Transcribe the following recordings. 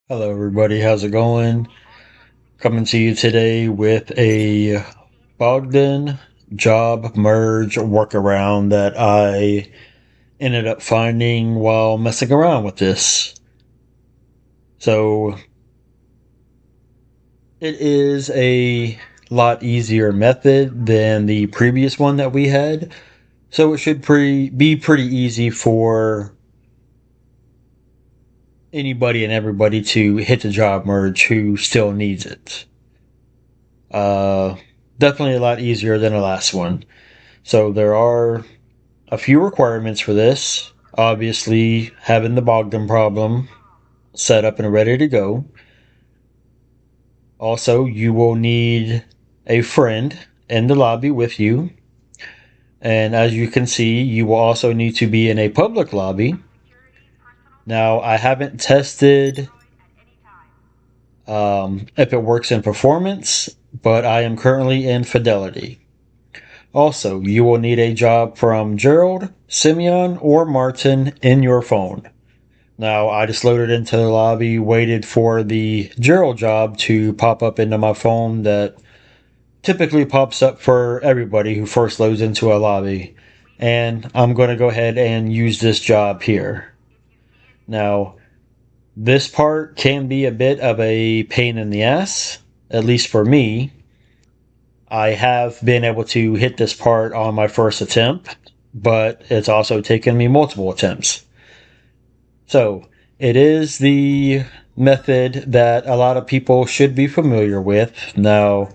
Hello, everybody. How's it going? Coming to you today with a Bogdan job merge workaround that I ended up finding while messing around with this. So, it is a lot easier method than the previous one that we had. So, it should be pretty easy for anybody and everybody to hit the job merge who still needs it. Uh, Definitely a lot easier than the last one. So there are a few requirements for this. Obviously, having the Bogdan problem set up and ready to go. Also, you will need a friend in the lobby with you. And as you can see, you will also need to be in a public lobby. Now, I haven't tested if it works in performance, but I am currently in fidelity. Also, you will need a job from Gerald, Simeon, or Martin in your phone. Now, I just loaded into the lobby, waited for the Gerald job to pop up into my phone that typically pops up for everybody who first loads into a lobby. And I'm going to go ahead and use this job here. Now, this part can be a bit of a pain in the ass, at least for me. I have been able to hit this part on my first attempt, but it's also taken me multiple attempts. So, it is the method that a lot of people should be familiar with. Now,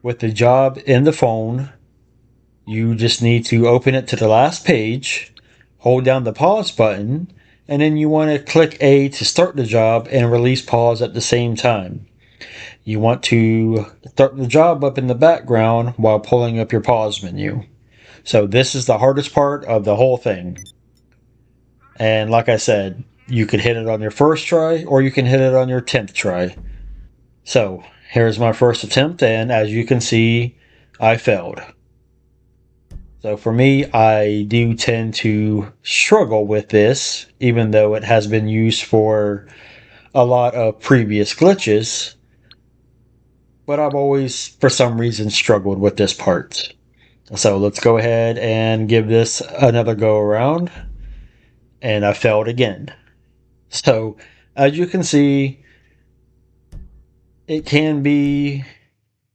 with the job in the phone, you just need to open it to the last page, hold down the pause button, and then you want to click A to start the job and release pause at the same time. You want to start the job up in the background while pulling up your pause menu. So this is the hardest part of the whole thing. And like I said, you could hit it on your first try or you can hit it on your 10th try. So here's my first attempt, and as you can see, I failed. So for me, I do tend to struggle with this, even though it has been used for a lot of previous glitches. But I've always, for some reason, struggled with this part. So let's go ahead and give this another go around. And I failed again. So as you can see, it can be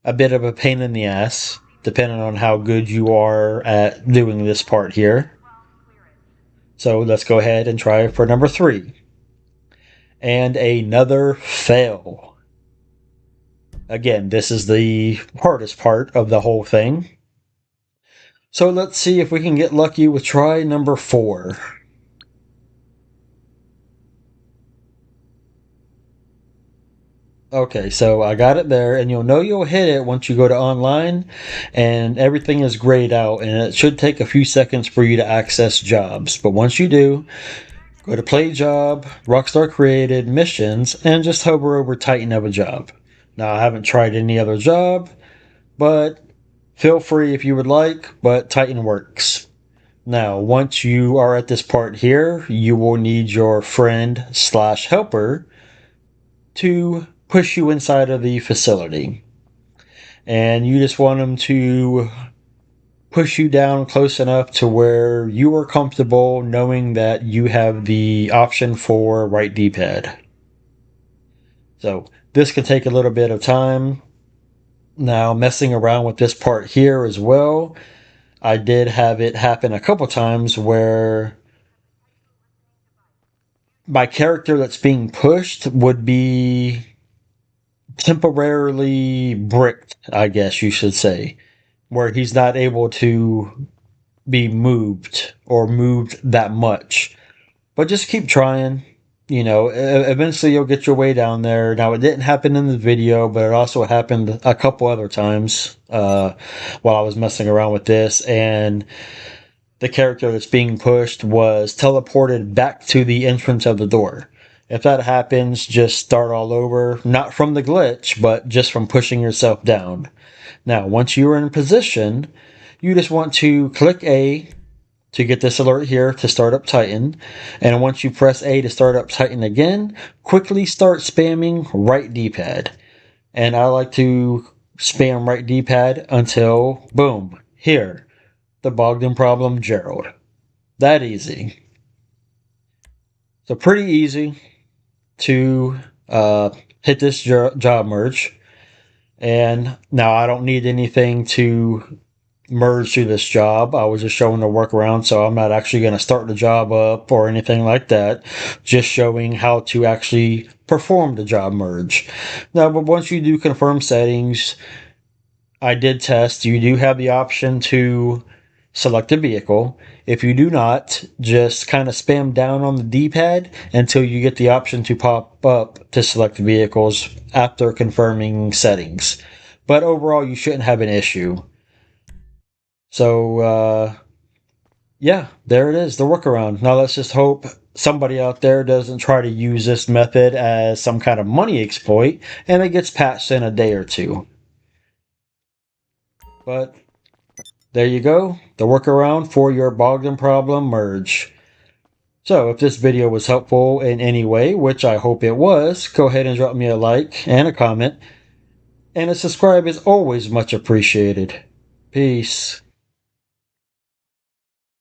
a bit of a pain in the ass, depending on how good you are at doing this part here. So let's go ahead and try for number 3. And another fail. Again, this is the hardest part of the whole thing. So let's see if we can get lucky with try number 4. Okay, so I got it there, and you'll know you'll hit it once you go to online, and everything is grayed out, and it should take a few seconds for you to access jobs. But once you do, go to Play Job, Rockstar Created, Missions, and just hover over Titan of a job. Now, I haven't tried any other job, but feel free if you would like, but Titan works. Now, once you are at this part here, you will need your friend slash helper to push you inside of the facility. And you just want them to push you down close enough to where you are comfortable knowing that you have the option for right D-pad. So this can take a little bit of time. Now, messing around with this part here as well, I did have it happen a couple times where my character that's being pushed would be temporarily bricked, I guess you should say, where he's not able to be moved or moved that much. But just keep trying. You know, eventually you'll get your way down there. Now, it didn't happen in the video, but it also happened a couple other times while I was messing around with this. And the character that's being pushed was teleported back to the entrance of the door. If that happens, just start all over, not from the glitch, but just from pushing yourself down. Now, once you're in position, you just want to click A to get this alert here to start up Titan. And once you press A to start up Titan again, quickly start spamming right D-pad. And I like to spam right D-pad until, boom, here, the Bogdan problem, Gerald. That easy. So pretty easy to hit this job merge. And now I don't need anything to merge through this job. I was just showing the workaround, so I'm not actually going to start the job up or anything like that. Just showing how to actually perform the job merge. Now, but once you do confirm settings, I did test. You do have the option to select a vehicle. If you do not, just kind of spam down on the D-pad until you get the option to pop up to select vehicles after confirming settings. But overall, you shouldn't have an issue. So, yeah, there it is, the workaround. Now let's just hope somebody out there doesn't try to use this method as some kind of money exploit and it gets patched in a day or two. But there you go, the workaround for your Bogdan problem merge. So if this video was helpful in any way, which I hope it was, go ahead and drop me a like and a comment. And a subscribe is always much appreciated. Peace.